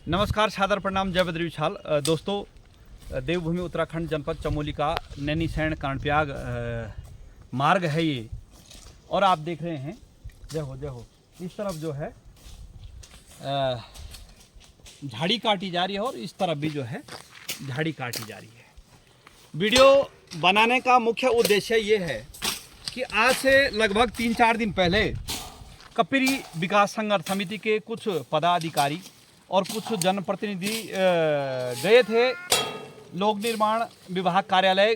नमस्कार, सादर प्रणाम, जय बद्री विशाल। दोस्तों, देवभूमि उत्तराखंड जनपद चमोली का नैनीसैण कर्णप्रयाग मार्ग है ये। और आप देख रहे हैं, जय हो, इस तरफ जो है झाड़ी काटी जा रही है और इस तरफ भी जो है झाड़ी काटी जा रही है। वीडियो बनाने का मुख्य उद्देश्य ये है कि आज से लगभग 3-4 दिन पहले कपिरी विकास संघर्ष समिति के कुछ पदाधिकारी और कुछ जनप्रतिनिधि गए थे लोक निर्माण विभाग कार्यालय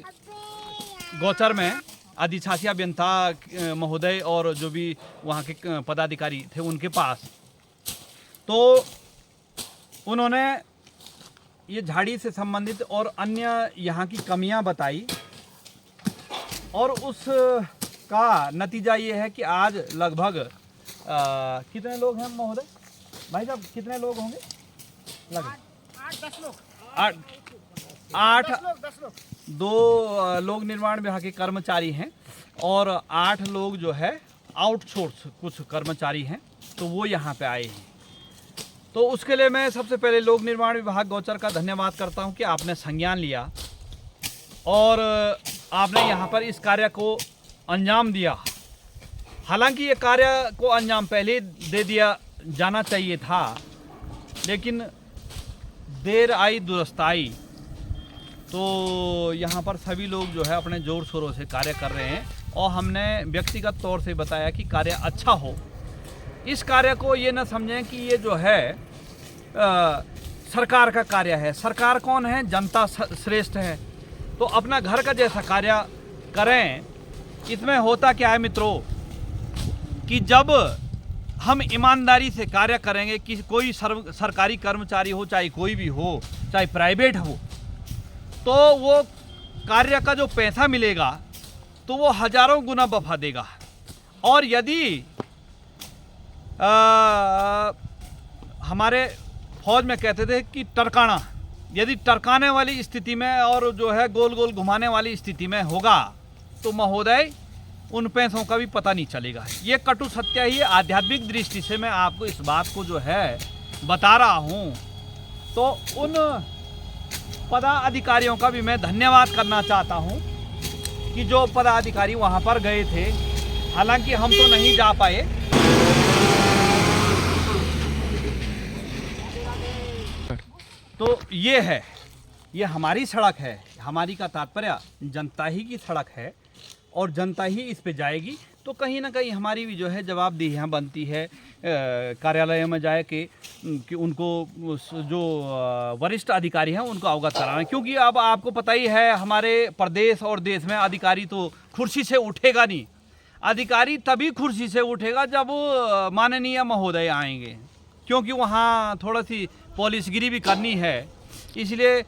गौचर में, अधिशासी अभियंता महोदय और जो भी वहाँ के पदाधिकारी थे उनके पास। तो उन्होंने ये झाड़ी से संबंधित और अन्य यहाँ की कमियाँ बताई और उसका नतीजा ये है कि आज लगभग कितने लोग हैं महोदय? भाई साहब, कितने लोग होंगे? लगभग 8-10 लोग। 10 लोग। 2 लोक निर्माण विभाग के कर्मचारी हैं और 8 लोग जो है आउटसोर्स कुछ कर्मचारी हैं, तो वो यहाँ पे आए हैं। तो उसके लिए मैं सबसे पहले लोक निर्माण विभाग गौचर का धन्यवाद करता हूँ कि आपने संज्ञान लिया और आपने यहाँ पर इस कार्य को अंजाम दिया। हालांकि ये कार्य को अंजाम पहले दे दिया जाना चाहिए था, लेकिन देर आई दुरुस्त आई। तो यहाँ पर सभी लोग जो है अपने जोर शोरों से कार्य कर रहे हैं और हमने व्यक्तिगत तौर से बताया कि कार्य अच्छा हो। इस कार्य को ये न समझें कि ये जो है सरकार का कार्य है। सरकार कौन है? जनता श्रेष्ठ है। तो अपना घर का जैसा कार्य करें। इसमें होता क्या है मित्रों कि जब हम ईमानदारी से कार्य करेंगे कि कोई सरकारी कर्मचारी हो, चाहे कोई भी हो, चाहे प्राइवेट हो, तो वो कार्य का जो पैसा मिलेगा तो वो हजारों गुना वफा देगा। और यदि हमारे फौज में कहते थे कि टरकाना, यदि टरकाने वाली स्थिति में और जो है गोल गोल घुमाने वाली स्थिति में होगा तो महोदय उन पैसों का भी पता नहीं चलेगा। ये कटु सत्य ही आध्यात्मिक दृष्टि से मैं आपको इस बात को जो है बता रहा हूँ। तो उन पदाधिकारियों का भी मैं धन्यवाद करना चाहता हूँ कि जो पदाधिकारी वहाँ पर गए थे। हालांकि हम तो नहीं जा पाए। तो ये है, ये हमारी सड़क है। हमारी का तात्पर्य जनता ही की सड़क है और जनता ही इस पे जाएगी। तो कहीं ना कहीं हमारी भी जो है जवाबदेही बनती है कार्यालय में जाए कि उनको जो वरिष्ठ अधिकारी हैं उनको अवगत कराना। क्योंकि अब आपको पता ही है हमारे प्रदेश और देश में अधिकारी तो कुर्सी से उठेगा नहीं। अधिकारी तभी कुर्सी से उठेगा जब माननीय महोदय आएंगे, क्योंकि वहाँ थोड़ा सी पॉलिसगिरी भी करनी है। इसलिए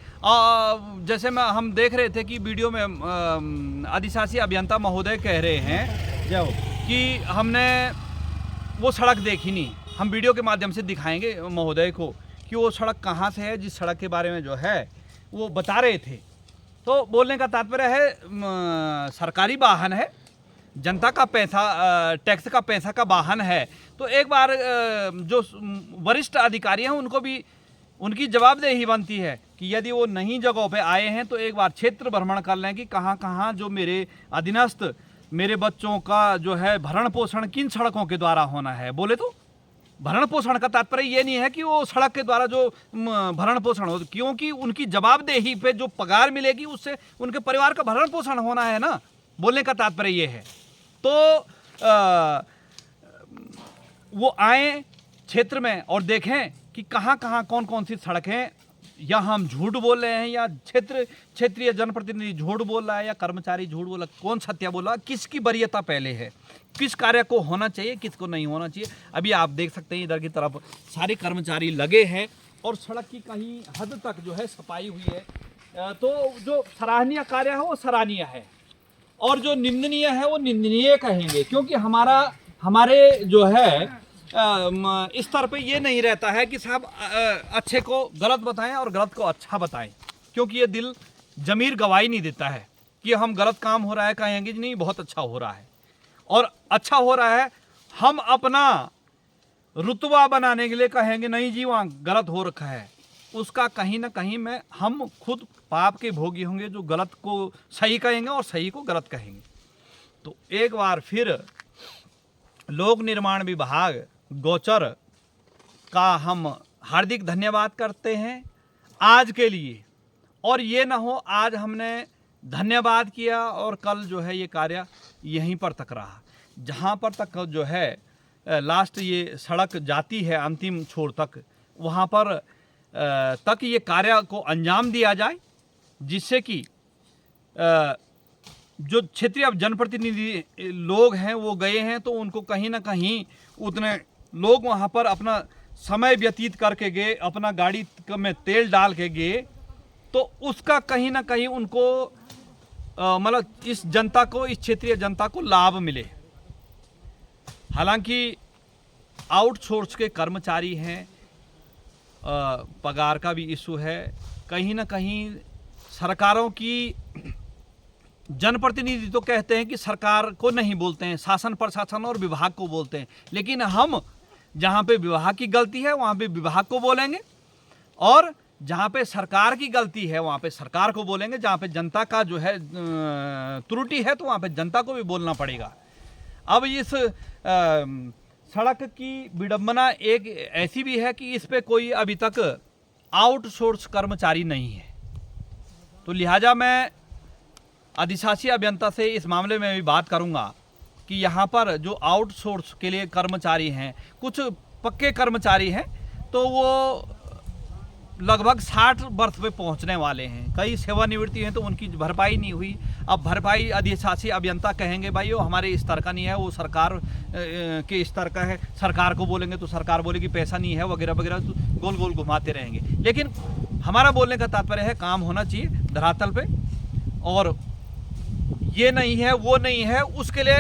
जैसे हम देख रहे थे कि वीडियो में अधिशासी अभियंता महोदय कह रहे हैं जो कि हमने वो सड़क देखी नहीं। हम वीडियो के माध्यम से दिखाएंगे महोदय को कि वो सड़क कहाँ से है, जिस सड़क के बारे में जो है वो बता रहे थे। तो बोलने का तात्पर्य है सरकारी वाहन है, जनता का पैसा, टैक्स का पैसा का वाहन है। तो एक बार जो वरिष्ठ अधिकारी हैं उनको भी उनकी जवाबदेही बनती है कि यदि वो नई जगहों पे आए हैं तो एक बार क्षेत्र भ्रमण कर लें कि कहाँ कहाँ जो मेरे अधीनस्थ मेरे बच्चों का जो है भरण पोषण किन सड़कों के द्वारा होना है। बोले तो भरण पोषण का तात्पर्य ये नहीं है कि वो सड़क के द्वारा जो भरण पोषण हो, क्योंकि उनकी जवाबदेही पे जो पगार मिलेगी उससे उनके परिवार का भरण पोषण होना है ना। बोलने का तात्पर्य ये है। तो वो आए क्षेत्र में और देखें कि कहाँ कहाँ कौन कौन सी सड़कें, या हम झूठ बोल रहे हैं या क्षेत्रीय जनप्रतिनिधि झूठ बोल रहा है या कर्मचारी झूठ बोला, कौन सत्य बोला, किसकी वरीयता पहले है, किस कार्य को होना चाहिए किसको नहीं होना चाहिए। अभी आप देख सकते हैं इधर की तरफ सारे कर्मचारी लगे हैं और सड़क की कहीं हद तक जो है सफाई हुई है। तो जो सराहनीय कार्य है वो सराहनीय है और जो निंदनीय है वो निंदनीय कहेंगे, क्योंकि हमारे जो है इस स्तर पे ये नहीं रहता है कि साहब अच्छे को गलत बताएं और गलत को अच्छा बताएं, क्योंकि ये दिल जमीर गवाही नहीं देता है कि हम गलत काम हो रहा है कहेंगे नहीं बहुत अच्छा हो रहा है और अच्छा हो रहा है। हम अपना रुतबा बनाने के लिए कहेंगे नहीं जी वहाँ गलत हो रखा है, उसका कहीं ना कहीं में हम खुद पाप के भोगी होंगे जो गलत को सही कहेंगे और सही को गलत कहेंगे। तो एक बार फिर लोक निर्माण विभाग गोचर का हम हार्दिक धन्यवाद करते हैं आज के लिए। और ये ना हो आज हमने धन्यवाद किया और कल जो है ये कार्य यहीं पर तक रहा, जहाँ पर तक जो है लास्ट ये सड़क जाती है अंतिम छोर तक, वहाँ पर तक ये कार्य को अंजाम दिया जाए, जिससे कि जो क्षेत्रीय अब जनप्रतिनिधि लोग हैं वो गए हैं तो उनको कहीं ना कहीं उतने लोग वहाँ पर अपना समय व्यतीत करके गए, अपना गाड़ी में तेल डाल के गए, तो उसका कहीं ना कहीं उनको मतलब इस जनता को, इस क्षेत्रीय जनता को लाभ मिले। हालांकि आउटसोर्स के कर्मचारी हैं, पगार का भी इशू है, कहीं ना कहीं सरकारों की जनप्रतिनिधि तो कहते हैं कि सरकार को नहीं बोलते हैं, शासन प्रशासन और विभाग को बोलते हैं, लेकिन हम जहाँ पे विभाग की गलती है वहाँ पे विभाग को बोलेंगे और जहाँ पे सरकार की गलती है वहाँ पे सरकार को बोलेंगे, जहाँ पे जनता का जो है त्रुटि है तो वहाँ पे जनता को भी बोलना पड़ेगा। अब इस सड़क की विडंबना एक ऐसी भी है कि इस पे कोई अभी तक आउटसोर्स कर्मचारी नहीं है, तो लिहाजा मैं अधिशासी अभियंता से इस मामले में भी बात करूंगा कि यहाँ पर जो आउटसोर्स के लिए कर्मचारी हैं, कुछ पक्के कर्मचारी हैं तो वो लगभग 60 वर्ष पे पहुँचने वाले हैं, कई सेवानिवृत्ति हैं तो उनकी भरपाई नहीं हुई। अब भरपाई अधिशासी अभियंता कहेंगे भाई वो हमारे स्तर का नहीं है, वो सरकार के स्तर का है, सरकार को बोलेंगे तो सरकार बोलेगी पैसा नहीं है वगैरह वगैरह, तो गोल गोल घुमाते रहेंगे। लेकिन हमारा बोलने का तात्पर्य है काम होना चाहिए धरातल पे, और ये नहीं है वो नहीं है उसके लिए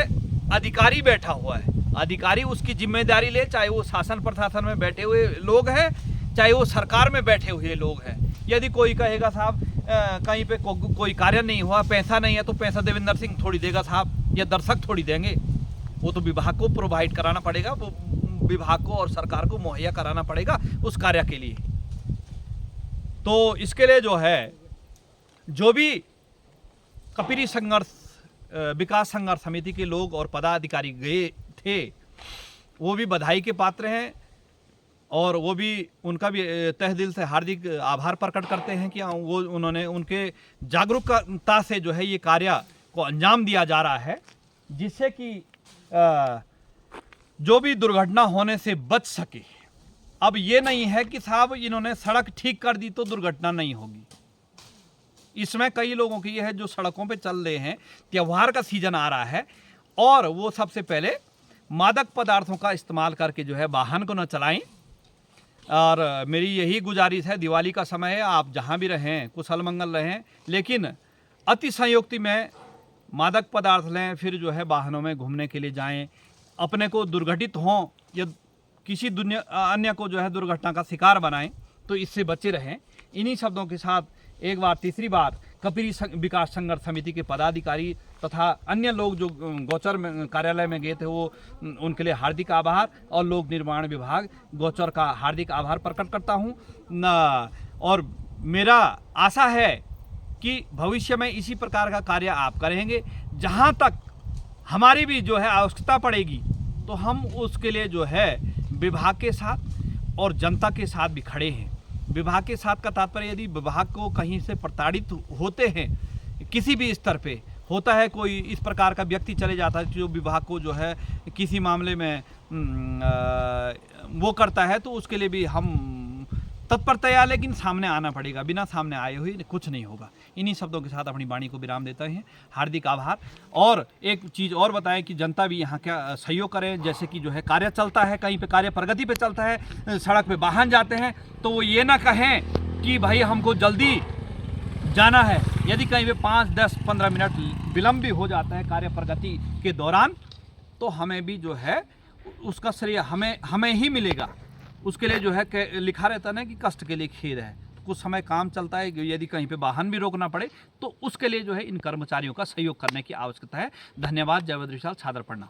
अधिकारी बैठा हुआ है, अधिकारी उसकी जिम्मेदारी ले, चाहे वो शासन प्रशासन में बैठे हुए लोग हैं चाहे वो सरकार में बैठे हुए लोग हैं। यदि कोई कहेगा साहब कहीं पे कोई कार्य नहीं हुआ, पैसा नहीं है, तो पैसा देवेंद्र सिंह थोड़ी देगा साहब, या दर्शक थोड़ी देंगे, वो तो विभाग को प्रोवाइड कराना पड़ेगा, वो विभाग को और सरकार को मुहैया कराना पड़ेगा उस कार्य के लिए। तो इसके लिए जो है जो भी कपिरी संघर्ष विकास संघर्ष समिति के लोग और पदाधिकारी गए थे वो भी बधाई के पात्र हैं, और वो भी उनका भी तहे दिल से हार्दिक आभार प्रकट करते हैं कि वो उन्होंने उनके जागरूकता से जो है ये कार्य को अंजाम दिया जा रहा है, जिससे कि जो भी दुर्घटना होने से बच सके। अब ये नहीं है कि साहब इन्होंने सड़क ठीक कर दी तो दुर्घटना नहीं होगी। इसमें कई लोगों की ये है जो सड़कों पे चल रहे हैं, त्यौहार का सीजन आ रहा है और वो सबसे पहले मादक पदार्थों का इस्तेमाल करके जो है वाहन को न चलाएं। और मेरी यही गुजारिश है, दिवाली का समय है, आप जहाँ भी रहें कुशल मंगल रहें, लेकिन अति संयुक्ति में मादक पदार्थ लें फिर जो है वाहनों में घूमने के लिए जाएं, अपने को दुर्घटित हों या किसी अन्य को जो है दुर्घटना का शिकार बनाएं, तो इससे बचे रहें। इन्हीं शब्दों के साथ एक बार तीसरी बार कपिरी विकास संघर्ष समिति के पदाधिकारी तथा अन्य लोग जो गोचर में कार्यालय में गए थे वो उनके लिए हार्दिक आभार, और लोक निर्माण विभाग गोचर का हार्दिक आभार प्रकट करता हूँ। और मेरा आशा है कि भविष्य में इसी प्रकार का कार्य आप करेंगे। जहाँ तक हमारी भी जो है आवश्यकता पड़ेगी तो हम उसके लिए जो है विभाग के साथ और जनता के साथ भी खड़े हैं। विभाग के साथ का तात्पर्य यदि विभाग को कहीं से प्रताड़ित होते हैं, किसी भी स्तर पे होता है, कोई इस प्रकार का व्यक्ति चले जाता है जो विभाग को जो है किसी मामले में वो करता है, तो उसके लिए भी हम तत्परतया, लेकिन सामने आना पड़ेगा, बिना सामने आए हुए कुछ नहीं होगा। इन्हीं शब्दों के साथ अपनी वाणी को विराम देते हैं। हार्दिक आभार। और एक चीज़ और बताएं कि जनता भी यहाँ क्या सहयोग करें, जैसे कि जो है कार्य चलता है, कहीं पे कार्य प्रगति पे चलता है, सड़क पे वाहन जाते हैं, तो वो ये ना कहें कि भाई हमको जल्दी जाना है। यदि कहीं पे 5, 10, 15 मिनट विलम्ब भी हो जाता है कार्य प्रगति के दौरान, तो हमें भी जो है उसका श्रेय हमें ही मिलेगा। उसके लिए जो है लिखा रहता है ना कि कष्ट के लिए खेद है। कुछ समय काम चलता है, यदि कहीं पे वाहन भी रोकना पड़े तो उसके लिए जो है इन कर्मचारियों का सहयोग करने की आवश्यकता है। धन्यवाद। जय बद्र विशाल। सादर प्रणाम।